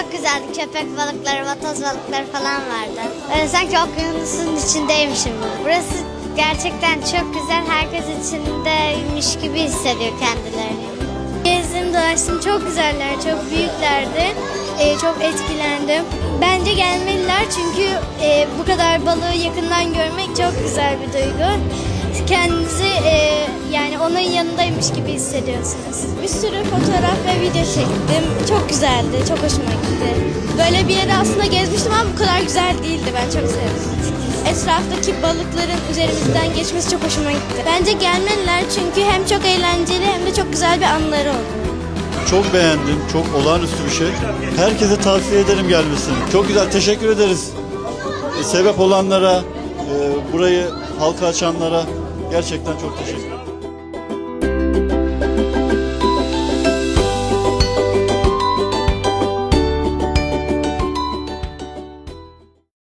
çok güzeldi. Köpek balıkları, vatoz balıkları falan vardı. Böyle sanki okyanusun içindeymişim gibi. Burası gerçekten çok güzel. Herkes içindeymiş gibi hissediyor kendilerini. Gezdim, dolaştım. Çok güzeller, çok büyüklerdi. Çok etkilendim. Bence gelmeliler çünkü bu kadar balığı yakından görmek çok güzel bir duygu. Kendinizi yani onun yanındaymış gibi hissediyorsunuz. Bir sürü fotoğraf ve video çektim. Çok güzeldi, çok hoşuma gitti. Böyle bir yere aslında gezmiştim ama bu kadar güzel değildi. Ben çok sevdim. Etraftaki balıkların üzerimizden geçmesi çok hoşuma gitti. Bence gelmeliler çünkü hem çok eğlenceli hem de çok güzel bir anıları oldu. Çok beğendim. Çok olağanüstü bir şey. Herkese tavsiye ederim gelmesini. Çok güzel. Teşekkür ederiz. Sebep olanlara, burayı halka açanlara gerçekten çok teşekkür ederim.